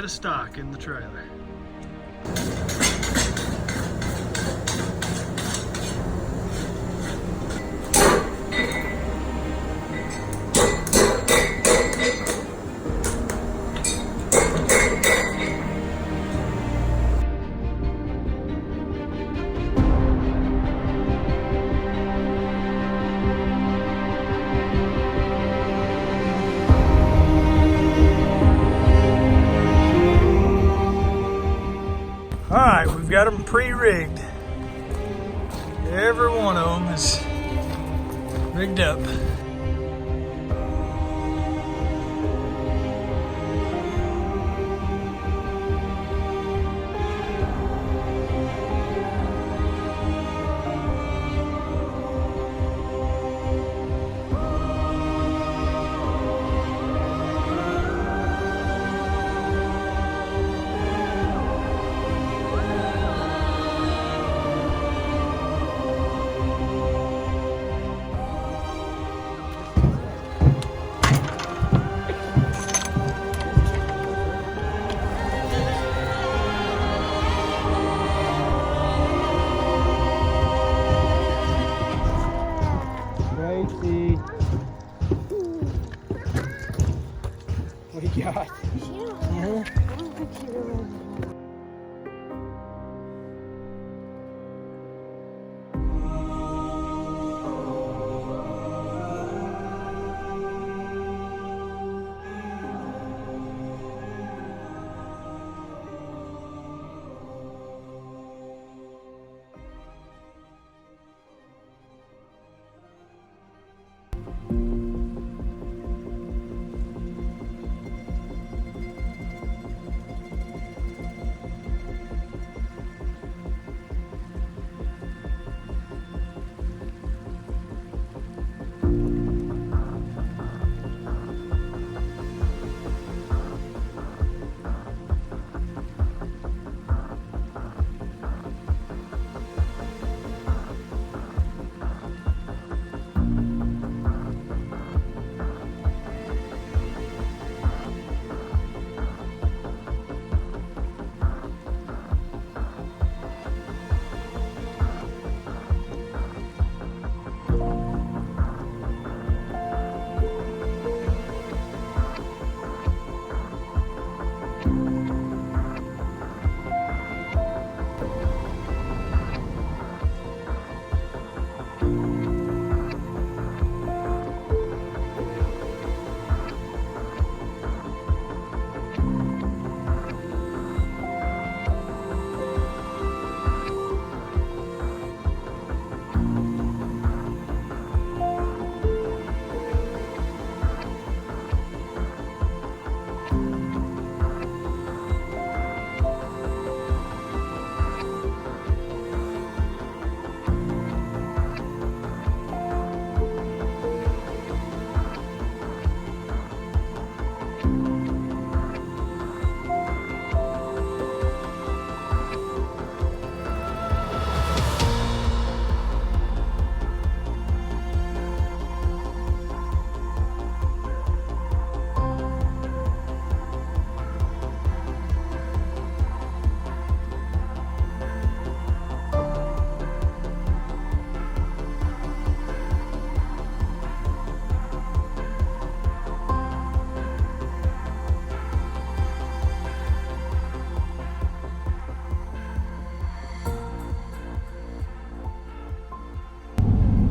of stock in the trailer. Alright, we've got them pre-rigged. Every one of them is rigged up. What do you got? Yeah.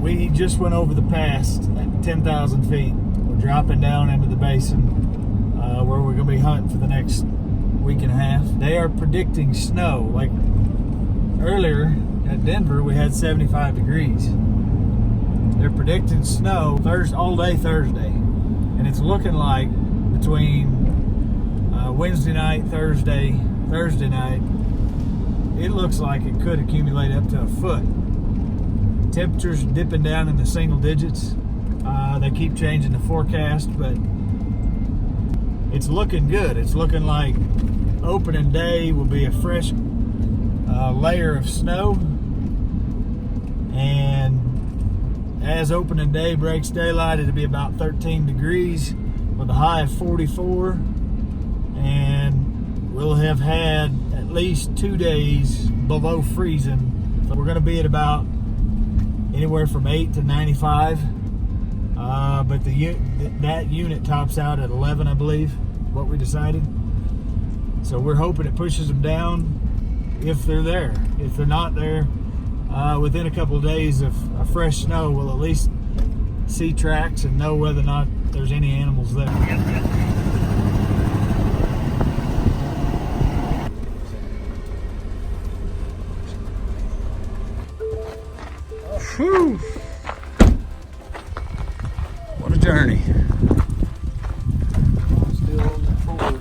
We just went over the pass at 10,000 feet. We're dropping down into the basin where we're going to be hunting for the next week and a half. They are predicting snow. Like earlier at Denver, we had 75 degrees. They're predicting snow all day Thursday. And it's looking like between Wednesday night, Thursday night, it looks like it could accumulate up to a foot. Temperatures dipping down in the single digits. They keep changing the forecast, but it's looking good. It's looking like opening day will be a fresh layer of snow, and as opening day breaks daylight, it'll be about 13 degrees with a high of 44, and we'll have had at least 2 days below freezing. So we're going to be at about anywhere from 8 to 95. But that unit tops out at 11, I believe, what we decided. So we're hoping it pushes them down if they're there. If they're not there, within a couple of days of fresh snow, we'll at least see tracks and know whether or not there's any animals there. Whew. What a journey. Still on the forward.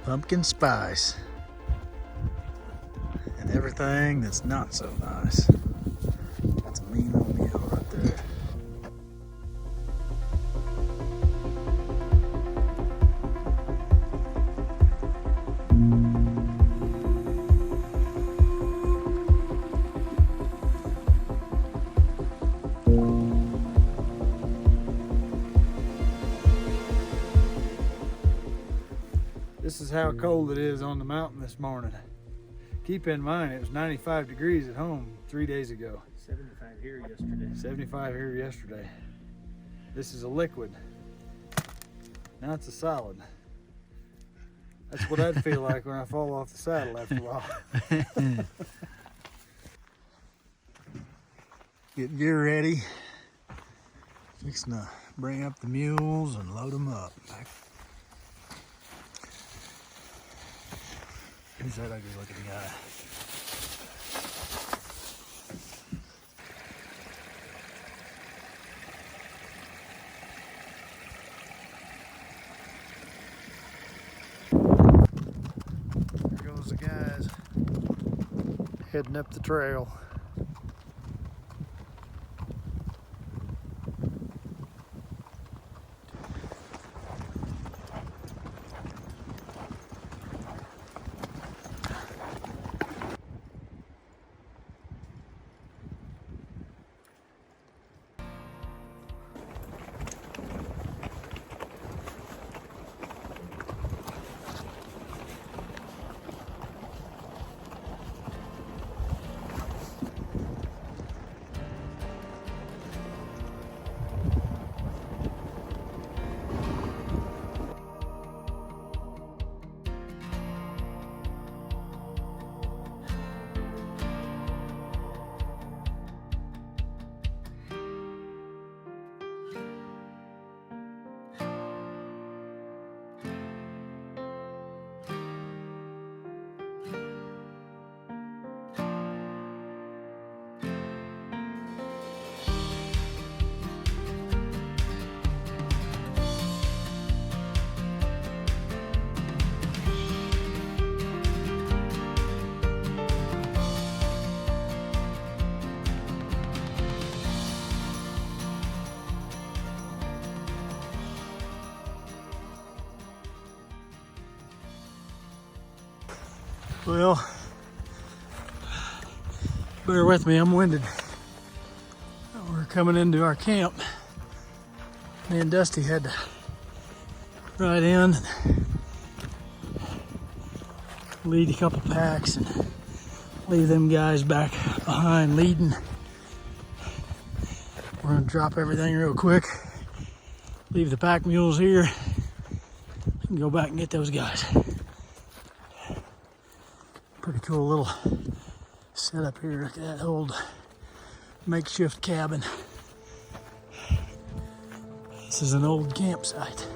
Pumpkin spice and everything that's not so nice. That's a mean old mule right there. This is how cold it is on the mountain this morning. Keep in mind, it was 95 degrees at home 3 days ago. 75 here yesterday. 75 here yesterday. This is a liquid. Now it's a solid. That's what I'd feel like when I fall off the saddle after a while. Get gear ready. Fixing to bring up the mules and load them up. Who's that ugly looking guy? There goes the guys heading up the trail. Well, bear with me, I'm winded. We're coming into our camp. Me and Dusty had to ride in and lead a couple packs and leave them guys back behind leading. We're gonna drop everything real quick, leave the pack mules here, and go back and get those guys. Pretty cool little setup here. Look at that old makeshift cabin. This is an old campsite.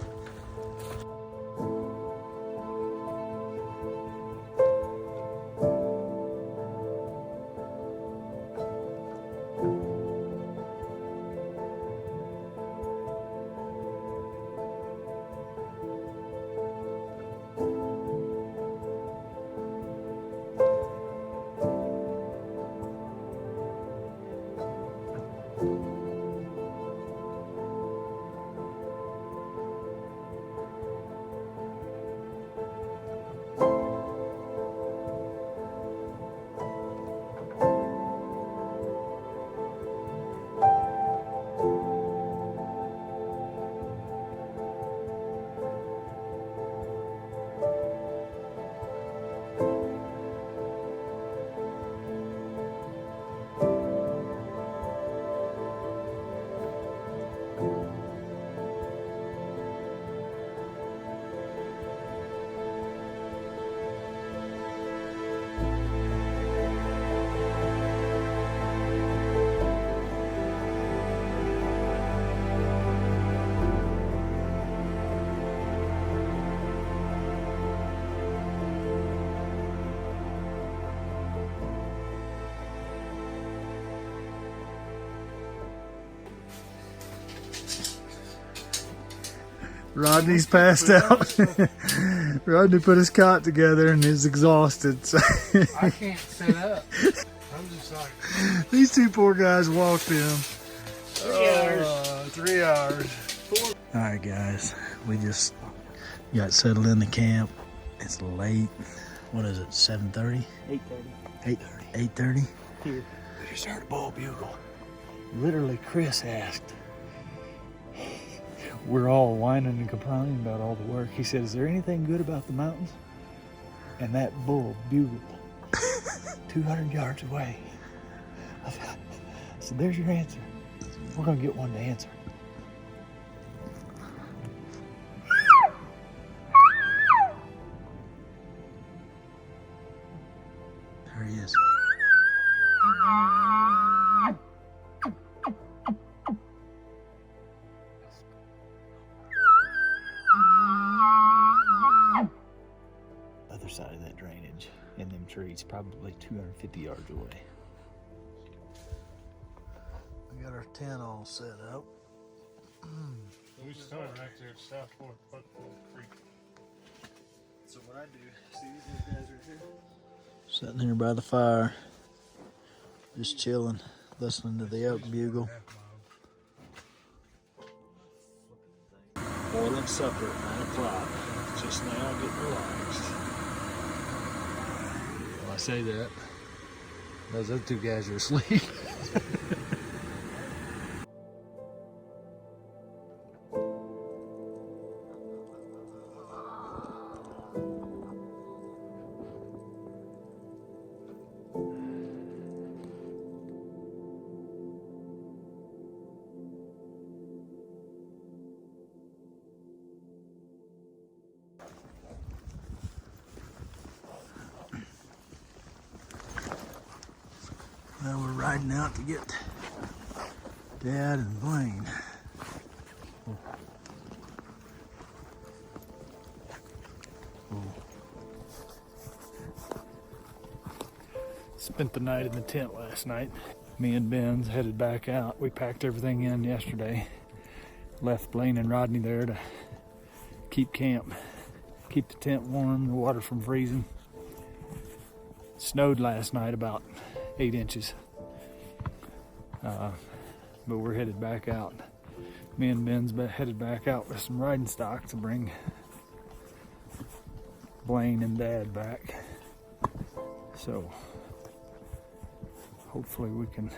Rodney's passed out. Rodney put his cot together and is exhausted. So I can't sit up. I'm just like... These two poor guys walked in. 3 hours. 3 hours. Alright guys, we just got settled in the camp. It's late. What is it, 7:30? 8:30. 8:30? Here. We just heard a bull bugle. Literally, Chris asked. We're all whining and complaining about all the work. He said, is there anything good about the mountains? And that bull bugled 200 yards away. I said, there's your answer. We're going to get one to answer. There he is. Other side of that drainage in them trees, probably 250 yards away. We got our tent all set up. We started right there at Southport Creek. So what I do, see these guys right here? Sitting here by the fire, just chilling, listening to the elk bugle. Boiling supper at 9 o'clock. Just now getting relaxed. When I say that, those other two guys are asleep. Now we're riding out to get Dad and Blaine. Spent the night in the tent last night. Me and Ben's headed back out. We packed everything in yesterday. Left Blaine and Rodney there to keep camp, keep the tent warm, the water from freezing. It snowed last night about 8 inches. But we're headed back out. Me and Ben's headed back out with some riding stock to bring Blaine and Dad back. So hopefully we can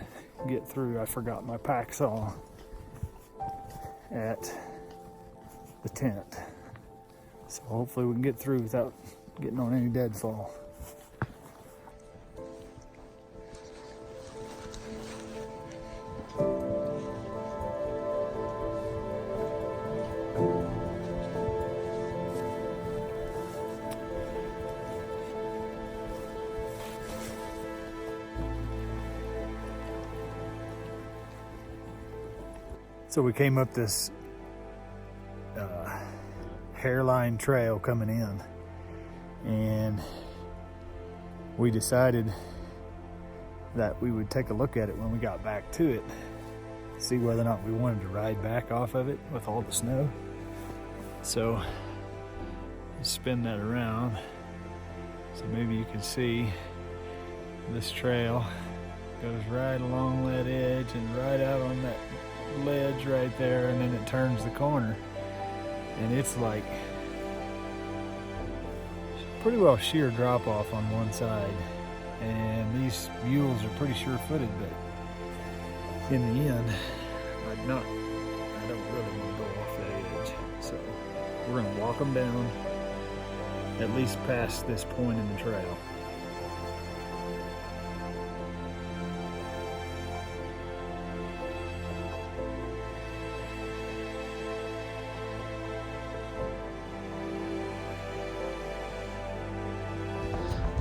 get through. I forgot my pack saw at the tent. So hopefully we can get through without getting on any deadfall. So we came up this hairline trail coming in, and we decided that we would take a look at it when we got back to it, see whether or not we wanted to ride back off of it with all the snow. So spin that around so maybe you can see this trail goes right along that edge and right out on that ledge right there, and then it turns the corner, and it's like pretty well sheer drop off on one side, and these mules are pretty sure-footed, but in the end I don't really want to go off that edge, so we're going to walk them down at least past this point in the trail.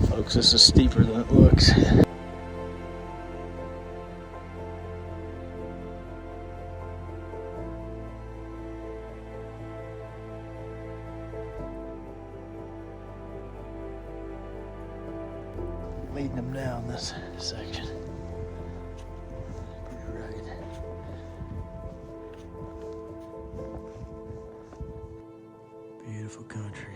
Folks, this is steeper than it looks. Leading them down this section. Pretty right. elk country.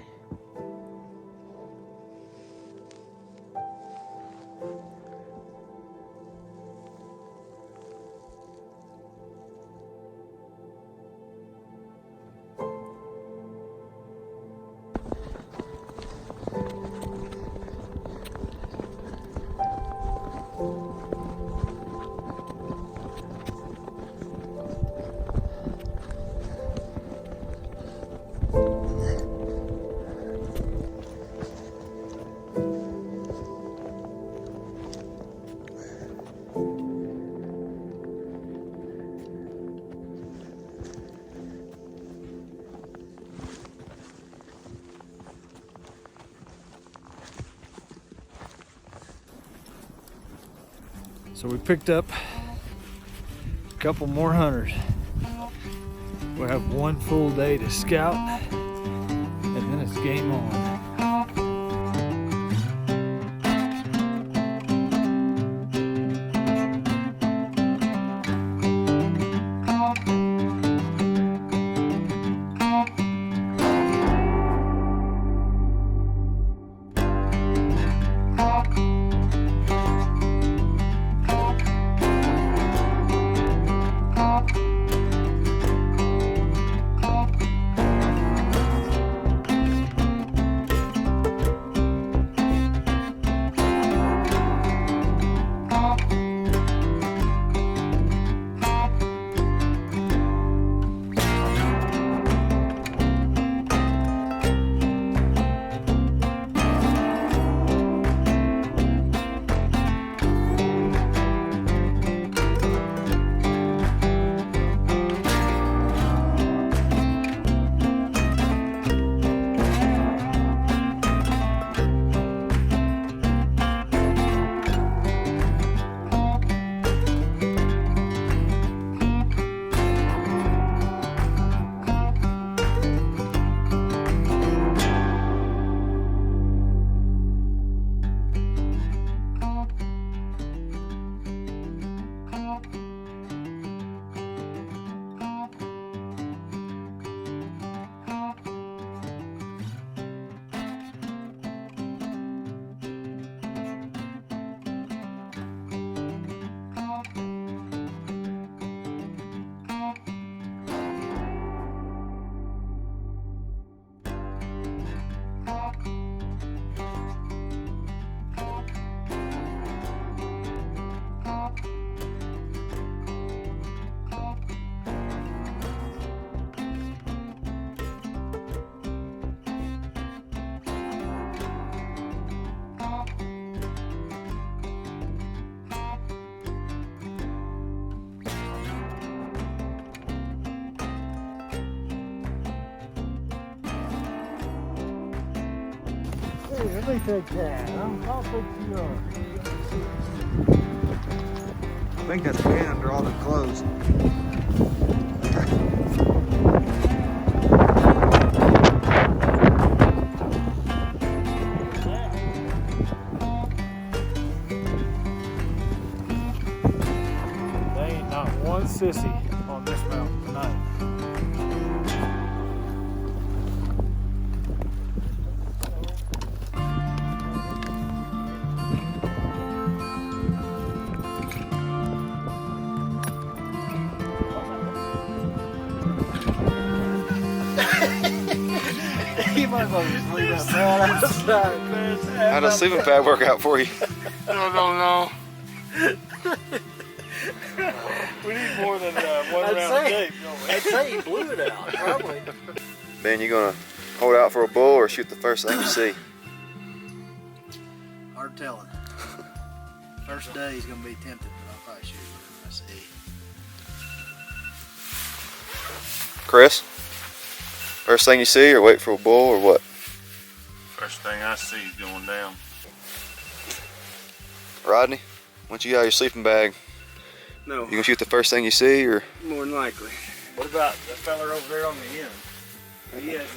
So we picked up a couple more hunters. We'll have one full day to scout, and then it's game on. Let me take that. I'll fix you up. I think that's been under all the clothes. There ain't not one sissy on this mountain tonight. You might as well just leave that bad outside, man. How'd a sleeping pad work out for you? No. We need more than one round of tape, don't we? I'd say you blew it out, probably. Ben, you gonna hold out for a bull or shoot the first thing you see? Hard telling. First day he's gonna be tempted, but I'll probably shoot whatever I see. Chris? First thing you see or wait for a bull or what? First thing I see is going down. Rodney, once you got your sleeping bag, No, you gonna shoot the first thing you see or? more than likely. What about the fella over there on the end? Yes.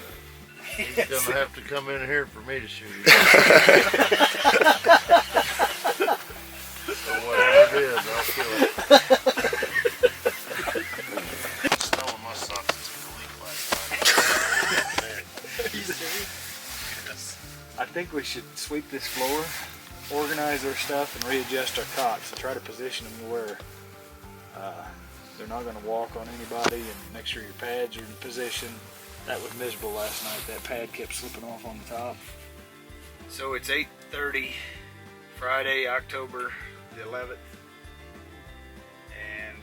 He's gonna have to come in here for me to shoot. So whatever it is, I'll kill it. Snow in my socks is gonna leak last night. should sweep this floor, organize our stuff, and readjust our cots. So try to position them where they're not going to walk on anybody, and make sure your pads are in position. That was miserable last night. That pad kept slipping off on the top. So it's 8:30, Friday, October the 11th, and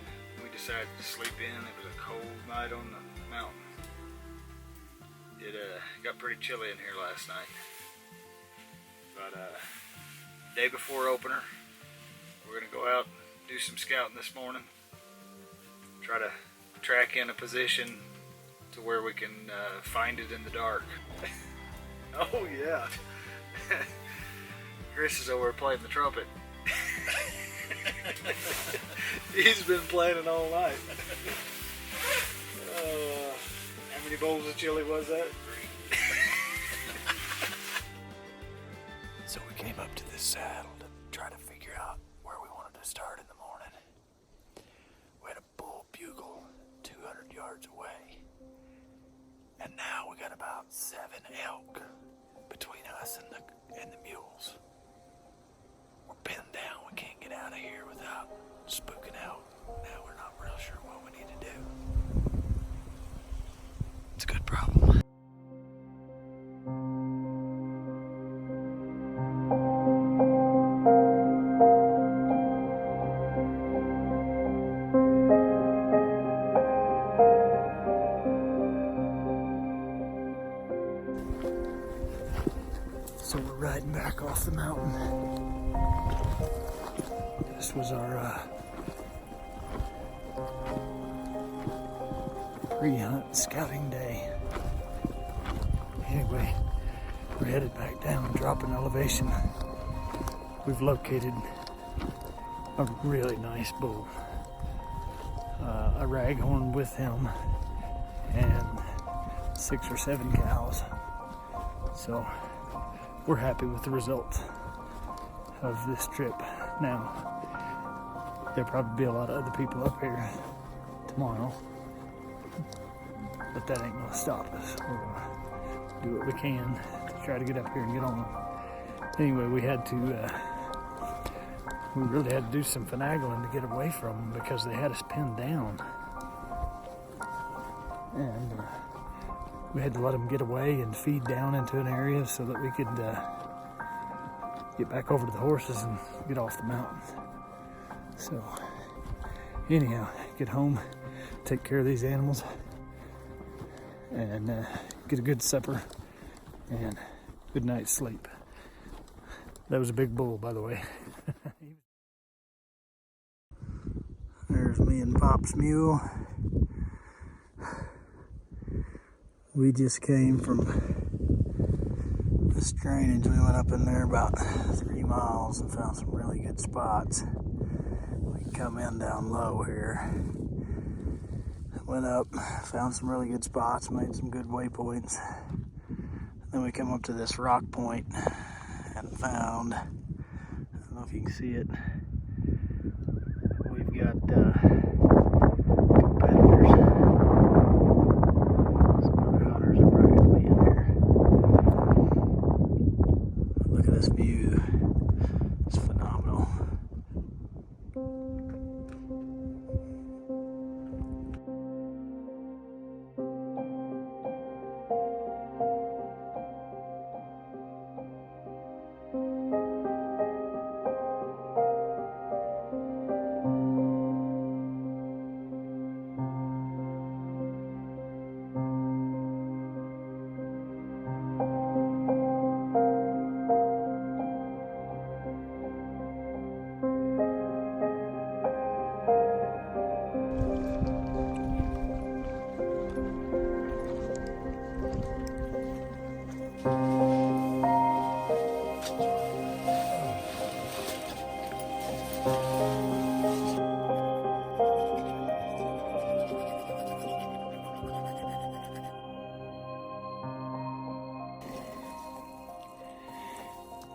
we decided to sleep in. It was a cold night on the mountain. It got pretty chilly in here last night. But day before opener, we're gonna go out and do some scouting this morning. Try to track in a position to where we can find it in the dark. Oh yeah. Chris is over playing the trumpet. He's been playing it all night. How many bowls of chili was that? 3. So we came up to this saddle to try to figure out where we wanted to start in the morning. We had a bull bugle 200 yards away. And now we got about 7 elk between us and the mules. We're pinned down. We can't get out of here without spooking out. Now we're not real sure what we need to do. It's a good problem. So we're riding back off the mountain. This was our pre-hunt scouting day. Anyway, we're headed back down, dropping elevation. We've located a really nice bull, a raghorn with him, and 6 or 7 cows. So we're happy with the result of this trip. Now, there'll probably be a lot of other people up here tomorrow, but that ain't gonna stop us. We're gonna do what we can to try to get up here and get on. Anyway, we really had to do some finagling to get away from them because they had us pinned down. And we had to let them get away and feed down into an area so that we could get back over to the horses and get off the mountain. So anyhow, get home, take care of these animals, and get a good supper and good night's sleep. That was a big bull, by the way. There's me and Pop's mule. We just came from this drainage. We went up in there about 3 miles and found some really good spots. We come in down low here. Went up, found some really good spots, made some good waypoints. Then we come up to this rock point and found, I don't know if you can see it, we've got competitors. Some other hunters are probably going to be in here. Look at this view. It's phenomenal.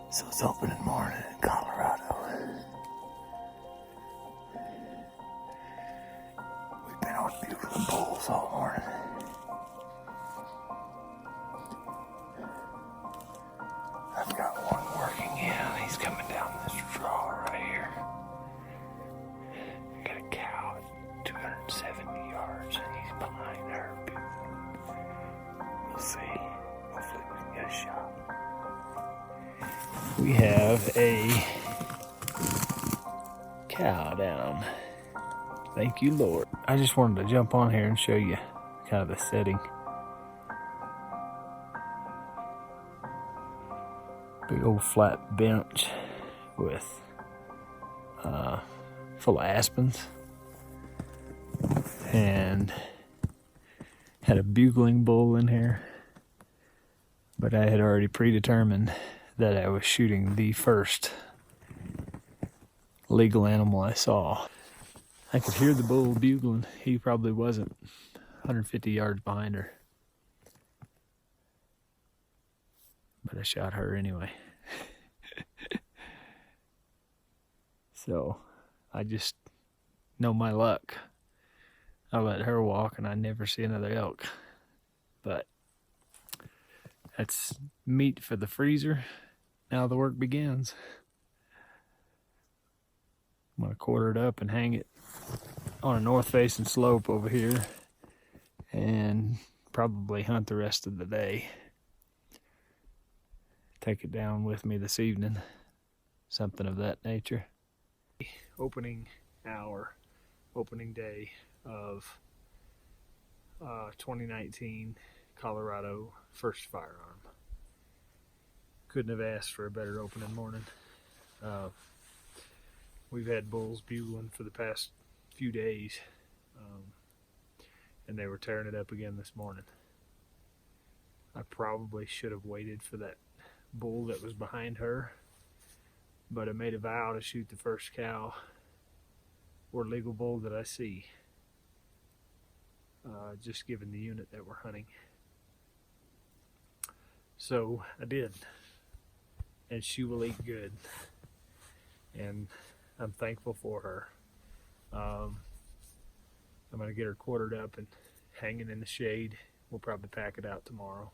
So it's opening morning in Colorado. We've been on bugling bulls all morning. I've got we have a cow down. Thank you, Lord. I just wanted to jump on here and show you kind of the setting. Big old flat bench with full of aspens, and had a bugling bull in here, but I had already predetermined that I was shooting the first legal animal I saw. I could hear the bull bugling. He probably wasn't 150 yards behind her, but I shot her anyway. So I just know my luck. I let her walk and I never see another elk. But that's meat for the freezer. Now the work begins. I'm gonna quarter it up and hang it on a north facing slope over here and probably hunt the rest of the day. Take it down with me this evening. Something of that nature. Opening day of 2019 Colorado First Firearm. Couldn't have asked for a better opening morning. We've had bulls bugling for the past few days, and they were tearing it up again this morning. I probably should have waited for that bull that was behind her, but I made a vow to shoot the first cow or legal bull that I see, just given the unit that we're hunting. So I did, and she will eat good, and I'm thankful for her. I'm going to get her quartered up and hanging in the shade. We'll probably pack it out tomorrow.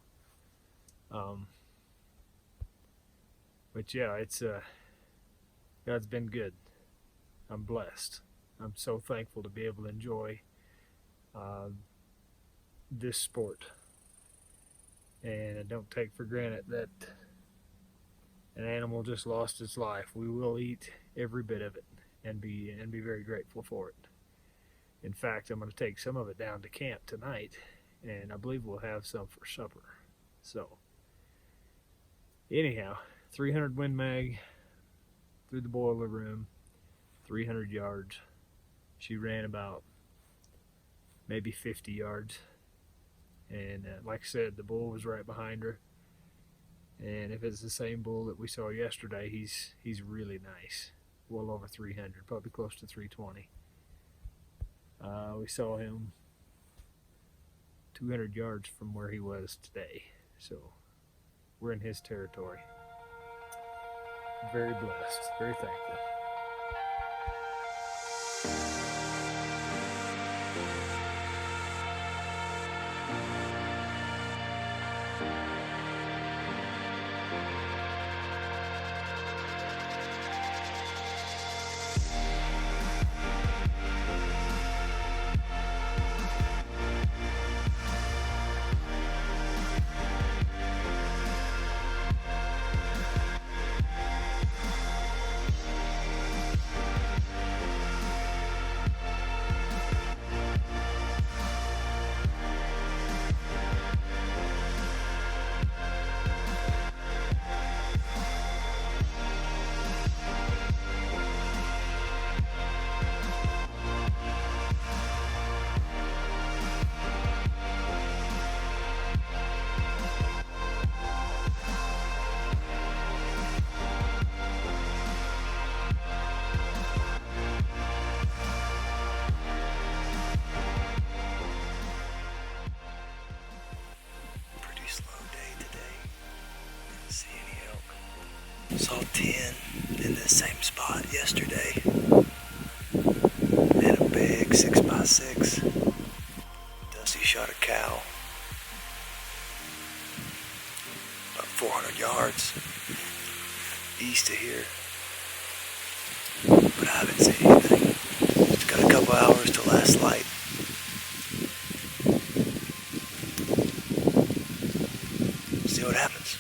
But yeah, it's God's been good. I'm blessed. I'm so thankful to be able to enjoy this sport. And I don't take for granted that an animal just lost its life. We will eat every bit of it and be very grateful for it. In fact, I'm going to take some of it down to camp tonight, and I believe we'll have some for supper. So anyhow, 300 Win Mag through the boiler room, 300 yards. She ran about maybe 50 yards. And like I said, the bull was right behind her. And if it's the same bull that we saw yesterday, he's really nice. Well over 300, probably close to 320. We saw him 200 yards from where he was today. So we're in his territory. Very blessed, very thankful. Saw 10 in the same spot yesterday. And a big 6x6. Dusty shot a cow. About 400 yards east of here. But I haven't seen anything. It's got a couple hours till last light. See what happens.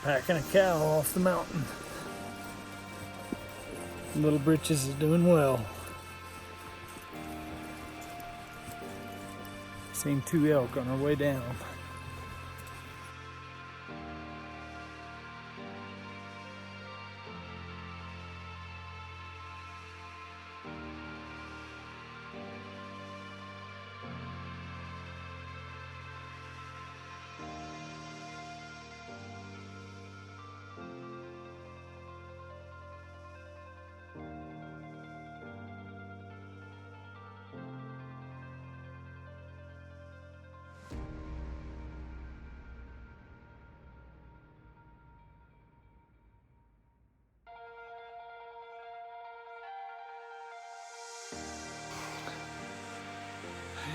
Packing a cow off the mountain. Little Britches is doing well. Seen 2 elk on our way down.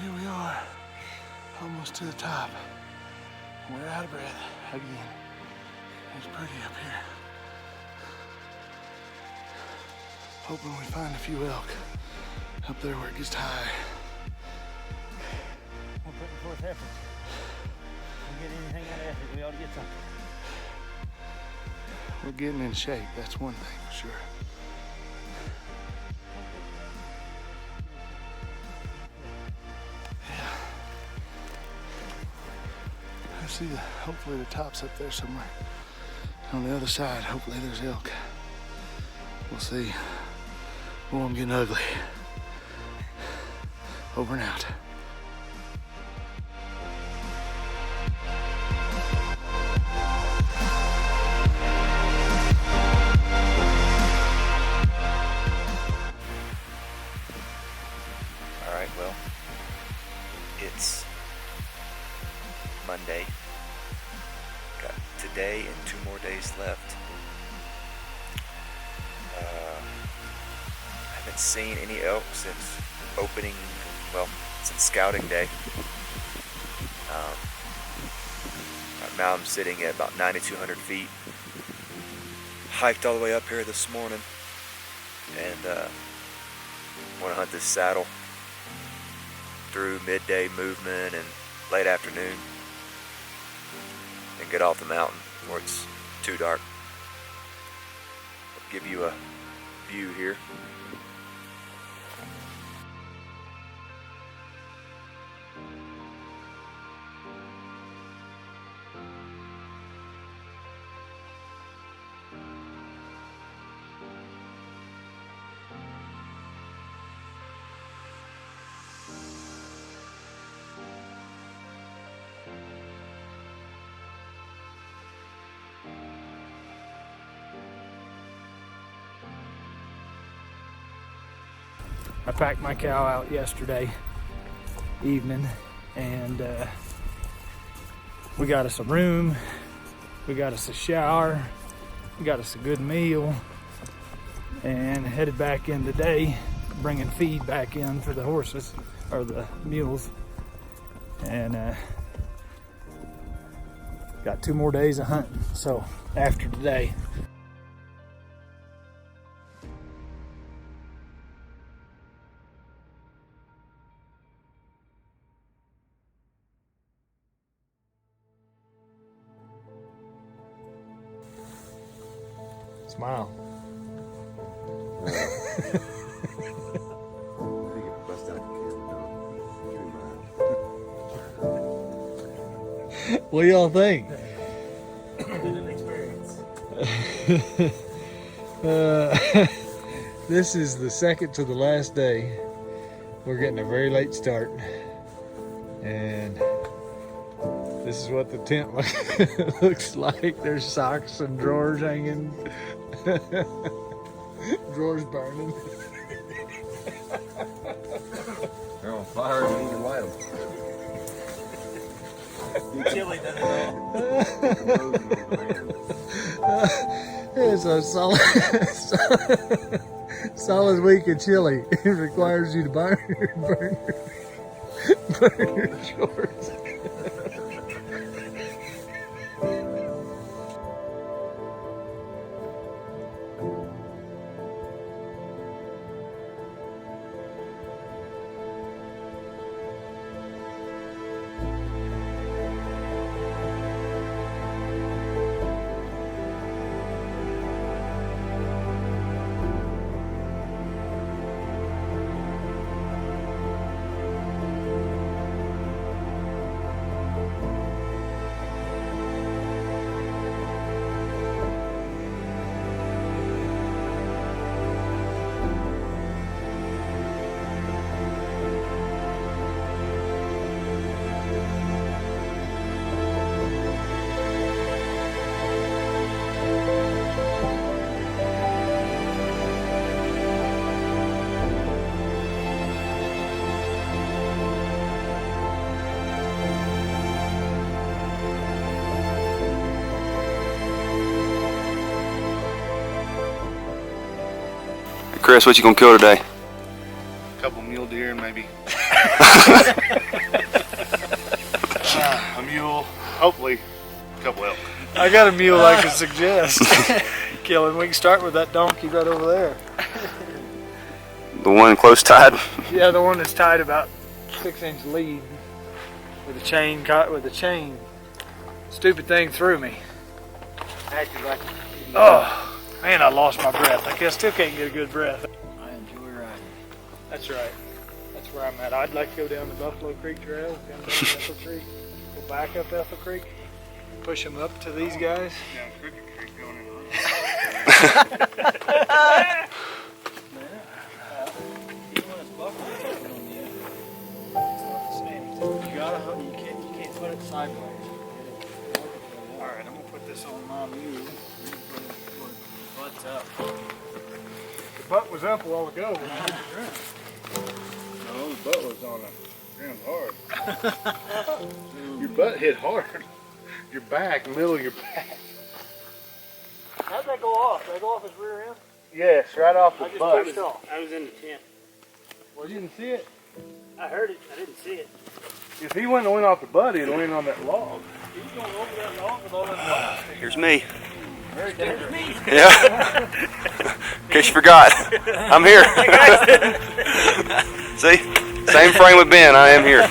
Here we are, almost to the top. We're out of breath again. It's pretty up here. Hoping we find a few elk up there where it gets high. We're putting forth effort. If we get anything out of effort, we ought to get something. We're getting in shape, that's one thing for sure. See, hopefully the top's up there somewhere. On the other side, hopefully there's elk. We'll see. Oh, I'm getting ugly. Over and out. All right, well, it's Monday. Got today and 2 more days left. Haven't seen any elk since opening, well, since scouting day. Right now I'm sitting at about 9,200 feet. Hiked all the way up here this morning and want to hunt this saddle through midday movement and late afternoon and get off the mountain before it's too dark. I'll give you a view here. I packed my cow out yesterday evening and we got us a room, we got us a shower, we got us a good meal, and headed back in today, bringing feed back in for the horses, or the mules, and got 2 more days of hunting, so after today. Smile. What do y'all think? This is the second to the last day. We're getting a very late start, and this is what the tent looks like. There's socks and drawers hanging. Drawers burning. They're on fire and you need to light them. Chili doesn't It's a solid week of chili. It requires you to burn your shorts. Chris, what you gonna kill today? A couple mule deer and maybe a mule. Hopefully, a couple elk. I got a mule I could suggest. Killing. We can start with that donkey right over there. The one close tied? Yeah, the one that's tied about 6-inch lead with a chain. With a chain. Stupid thing threw me. Acted like Oh man, I lost my breath. I still can't get a good breath. I enjoy riding. That's right. That's where I'm at. I'd like to go down the Buffalo Creek Trail, come down Ethel Creek, go back up Ethel Creek, push them up to these guys. Down Crooked Creek going in the road. You can't put it sideways. All right, I'm gonna put this on my mule. Butts up. The butt was up a while ago when I hit the ground. No, the butt was on the ground hard. Your butt hit hard. Your back, middle of your back. How'd that go off? Did that go off his rear end? Yes, right off the butt. pushed off. I was in the tent. Well, you didn't see it. I heard it. I didn't see it. If he wouldn't have went off the butt, he'd have went on that log. He was going over that log with all that water. Here's me. There's me. Yeah. In case you forgot, I'm here. See? Same frame with Ben, I am here.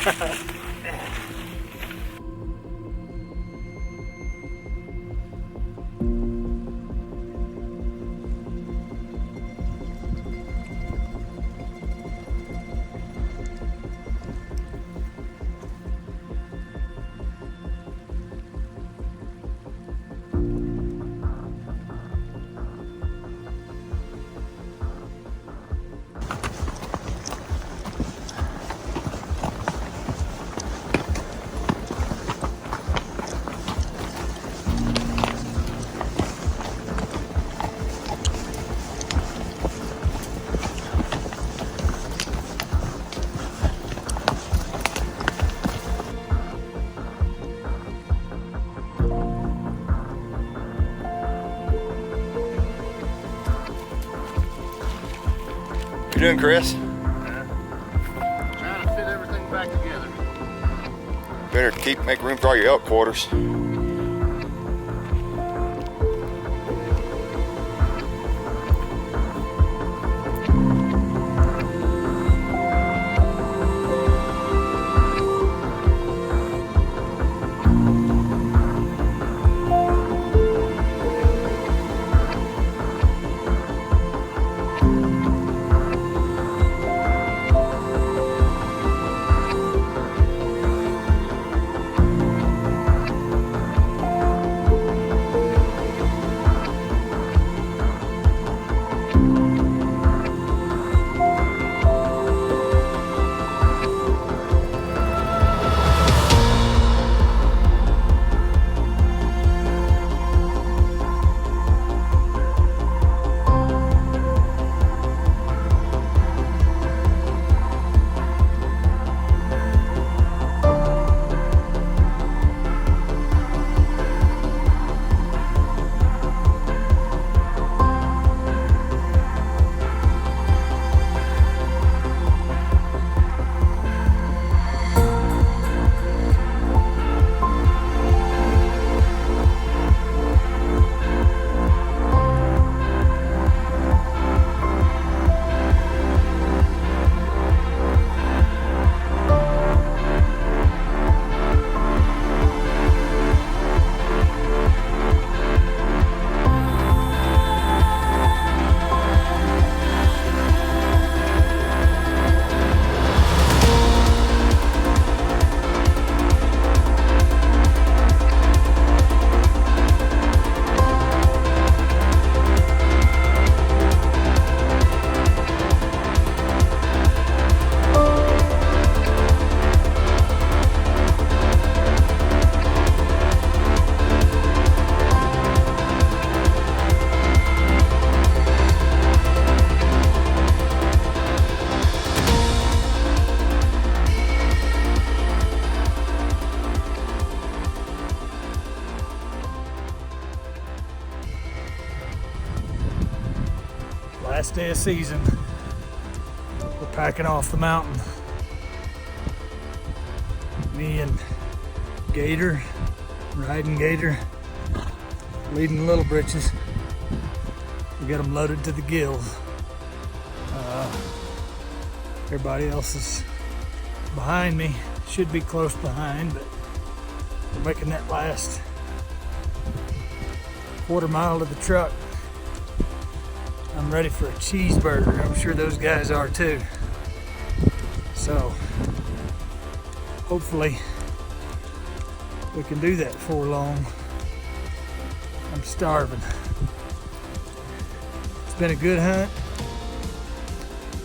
What you doing, Chris? Trying to fit everything back together. Better make room for all your elk quarters. Last day of season. We're packing off the mountain. Me and Gator, riding Gator, leading Little Britches. We got them loaded to the gills. Everybody else is behind me, should be close behind, but we're making that last quarter mile to the truck. I'm ready for a cheeseburger. I'm sure those guys are too. So hopefully we can do that before long. I'm starving. It's been a good hunt.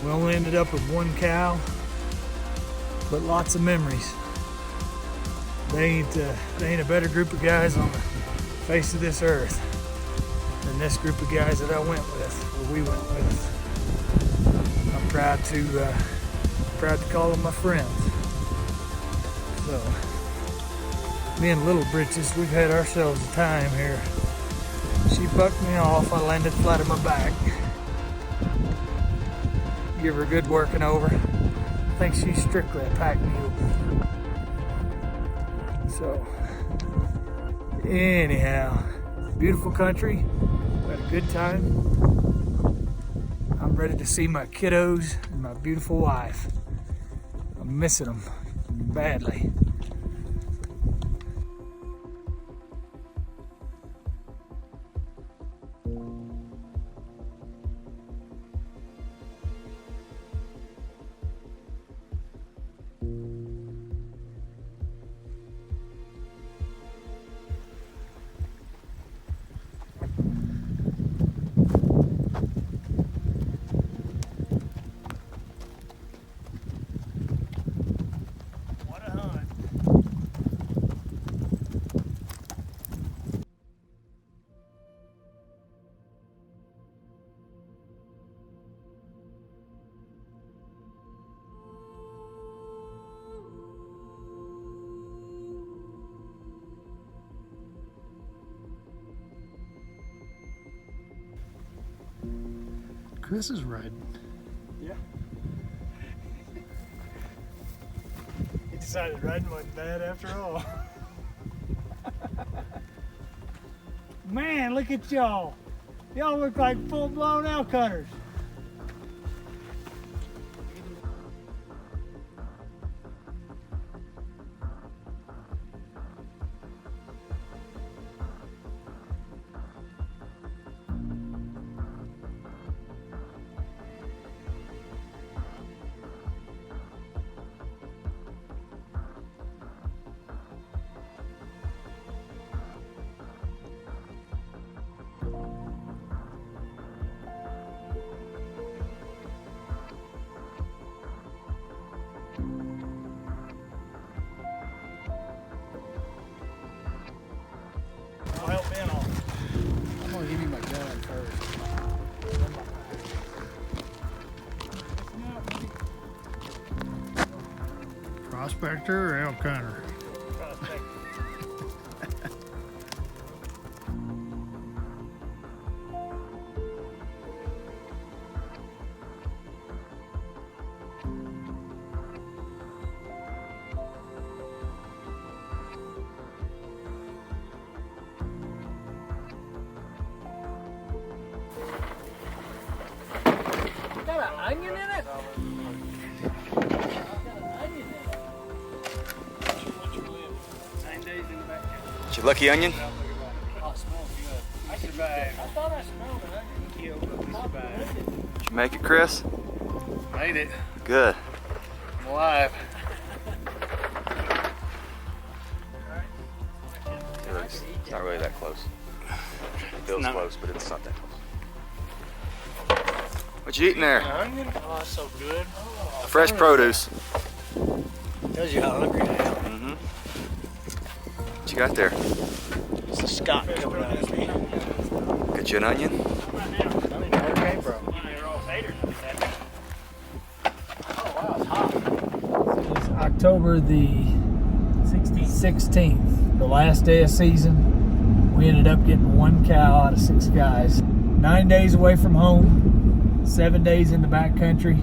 We only ended up with one cow, but lots of memories. They ain't a better group of guys on the face of this earth than this group of guys that I went with, or we went with. I'm proud to call them my friends. So, me and Little Britches, we've had ourselves a time here. She bucked me off, I landed flat on my back. Give her a good working over. I think she's strictly a pack mule. So, anyhow, beautiful country. Had a good time. I'm ready to see my kiddos and my beautiful wife. I'm missing them badly. Chris is riding. Yeah. He decided riding wasn't bad after all. Man, look at y'all. Y'all look like full-blown elk hunters. Help me out. I'm gonna give you my gun first. Prospector or elk hunter? Got an onion in it? It's your lucky onion? Oh, it smells good. I survived. I thought I smelled an onion kill, but we survived. Did you make it, Chris? Made it. Good. I'm alive. It's not really that close. It feels close, but it's not that close. What you eating there? Onion? Oh, that's so good. Fresh produce. Tells you how hungry I am. Mm-hmm. What you got there? It's a Scott coming out of me. Get you an onion? I don't even know where it came from. Oh, wow, it's hot. It's October the 16th, the last day of season. We ended up getting one cow out of 6 guys. 9 days away from home. 7 days in the backcountry,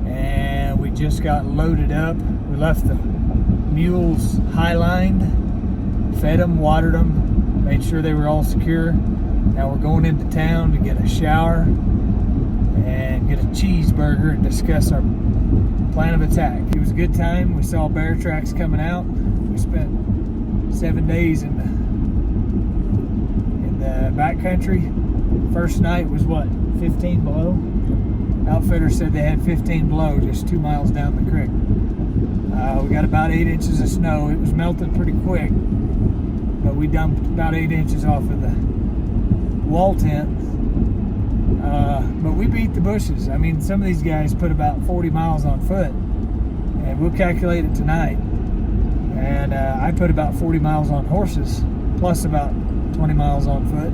and we just got loaded up. We left the mules high-lined, fed them, watered them, made sure they were all secure. Now we're going into town to get a shower and get a cheeseburger and discuss our plan of attack. It was a good time. We saw bear tracks coming out. We spent 7 days in the backcountry. First night was what, 15 below? Outfitter said they had 15 below just 2 miles down the creek. We got about 8 inches of snow. It was melting pretty quick, but we dumped about 8 inches off of the wall tent. But we beat the bushes. I mean, some of these guys put about 40 miles on foot, and we'll calculate it tonight. And I put about 40 miles on horses, plus about 20 miles on foot.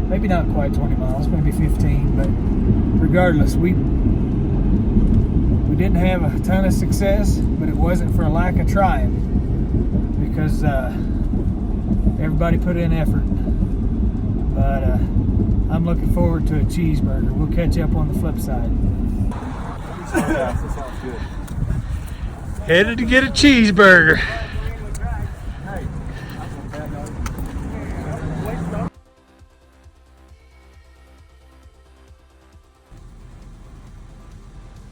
Maybe not quite 20 miles, maybe 15, but regardless, we didn't have a ton of success, but it wasn't for a lack of trying, because everybody put in effort. But I'm looking forward to a cheeseburger. We'll catch up on the flip side. Headed to get a cheeseburger.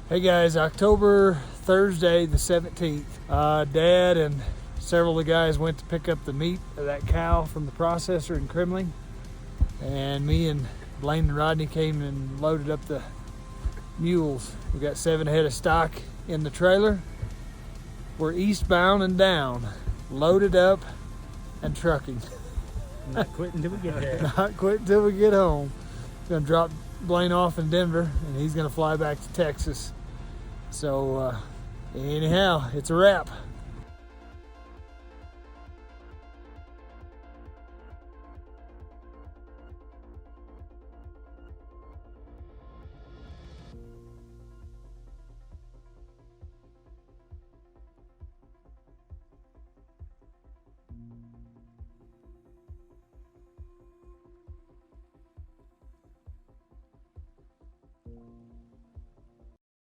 Hey guys, Thursday the 17th. Dad and several of the guys went to pick up the meat of that cow from the processor in Kremling. And me and Blaine and Rodney came and loaded up the mules. We got 7 head of stock in the trailer. We're eastbound and down, loaded up and trucking. Not quitting till we get there. Not quitting till we get home. Gonna drop Blaine off in Denver, and he's gonna fly back to Texas. So anyhow, it's a wrap.